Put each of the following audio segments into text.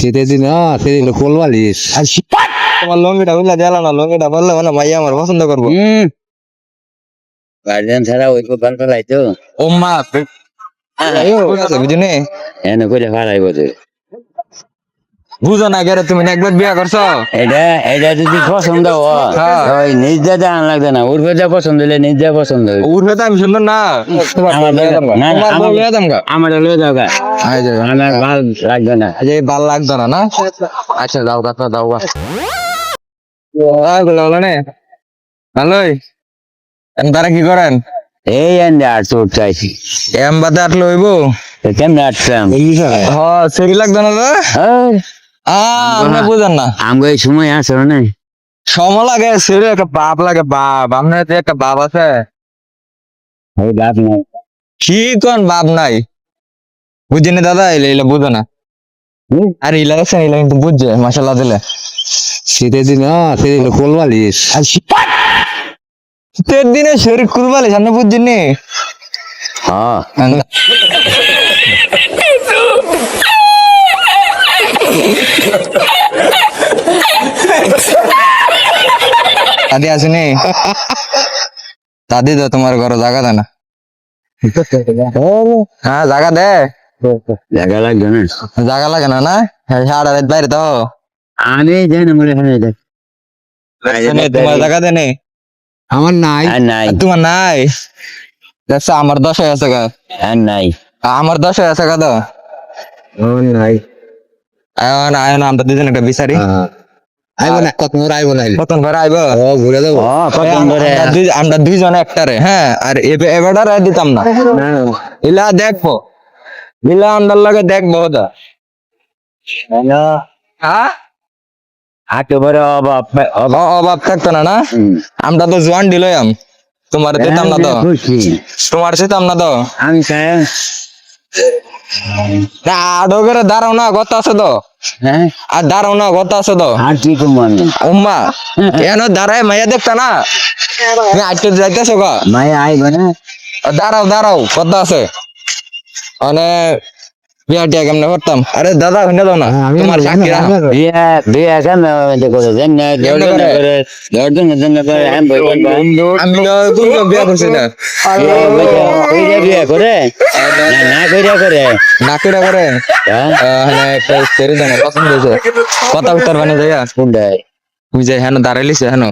শীতের দিন সেদিন কোল বালিশ তোমার লঙ্গিটা বুঝলা জ্বালা না, লঙ্গিটা বললে মানে ভাইয়া আমার পছন্দ করবো। গার্জিয়ান ছাড়া ওই খুব ভালো লাইতো ও মা বুঝুনি, এনে কইলে ভাড়াইব যে বুঝো না গেলে তুমি না একবার বিয়া করছো। এটা এটা যদি পছন্দ হয় হ্যাঁ। ওই নিজ দাদা আন লাগবে না, ওর ভেজা পছন্দ হলে নিজ যা পছন্দ হইবে। উর ভেতা আমি সুন্দর না, আমার না, তোমার বউ আমার- বিয়া দাম গা। আমার লয়ে যাও গা, আমার ভাল লাগবে না। আজ ভাল লাগতো না না। আচ্ছা যাও গা তো যাও গা। ভালোই তারা কি করেন? এই এনে আর চোট চাইছি এম বাদে আর লইব। কেমনে আটলাম হ সেরি লাগতো না তো। আপনি বুঝেন না, আমগো এই সময় আসো না সম লাগে সেরি একটা বাপ লাগে, বাপ আপনার তো একটা বাপ আছে। ওই বাপ নাই কি কোন বাপ নাই বুঝছেন দাদা, এলে এলে বুঝো না। আর ইলা দেখছেন, ইলা কিন্তু বুঝছে মাসাল্লাহ দিলে। শীতের দিন সেদিন কোল বালিশ শীতের দিনে শরীর কুরবালি সামনে বুঝছেন নি। হ্যাঁ দাদি আসেনি, দাদি তো তোমার ঘরে জায়গা দেয় না। হ্যাঁ জায়গা দে, জায়গা লাগবে না জায়গা লাগে না না। সারা রাত বাইরে তো আমি যাই না মনে হয় তোমার জায়গা দেনে, আমার নাই আর নাই তোমার নাই। দেখছো আমার 10 হয়ে আছে গা, আর নাই আমার 10 হয়ে আছে গা তো। আমার নাই আয় না, আমরা দুজন একটা বিচারি। আইব না কত আইব না কতক্ষণ পরে আইব? ও ঘুরে দেবো আমরা দুইজন একটারে, হ্যাঁ আর এবার আর দিতাম না। ইলা দেখবো, ইলা আন্ডার লাগে দেখবো ওটা। হ্যাঁ হাঁটু বড় অভাব অভাব থাকতো না না। আমরা তো জোয়ান দিলাম, তোমার দিতাম না তো, খুশি তোমার দিতাম না তো। আমি চাই আডো করে দাঁড়াও না, কথা আছে তো। হ্যাঁ আর দাঁড়াও না, কথা আছে তো। আর কি কমানো উম্মা কেন দাঁড়ায় মাইয়া দেখতা না, তুমি আজকে যাইতেছো গা। মায়া আইব না দাঁড়াও দাঁড়াও, কথা আছে। মানে বিয়া টিয়া কেমনে করতাম? আরে দাদা শুনে দাও না, তোমার সাক্ষী রাখো। বিয়া বিয়া কেন করে দেন না কেমনে করে? দর্জন করে আমি বলবো আমি তো বিয়া করছি না, বিয়া করে না কইরা করে না করে করে হ্যাঁ মানে একটা সেরি জানে পছন্দ হয়েছে, কথা উত্তর বানিয়ে যায়। কোনটাই তুমি যে হেন দাঁড়াইলিছে হেন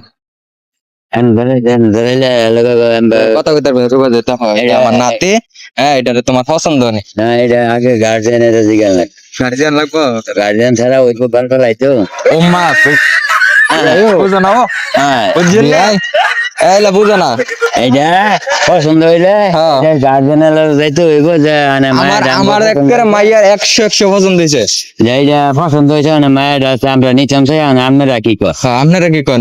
কথা উত্তর রুবা যেতে হয়। এটা আমার নাতি, হ্যাঁ এটা তোমার পছন্দ নেই। না এটা আগে গার্জেনের জিগান লাগ গার্জিয়ান লাগবো, গার্জেন ছাড়া ওই খুব ভালো লাইতো ওম্মা বুঝো না, ও হ্যাঁ বুঝছেন না, এইলা বুঝো না। এইটা পছন্দ হইলে হ্যাঁ। গার্জেনের যাইতে হইব যে মানে আমার আমার একেবারে মাইয়ার 100 পছন্দ হয়েছে। এইটা পছন্দ হয়েছে মানে মায়ের আমরা নিচাম চাই আপনারা কি কর হ্যাঁ আপনারা কি কোন?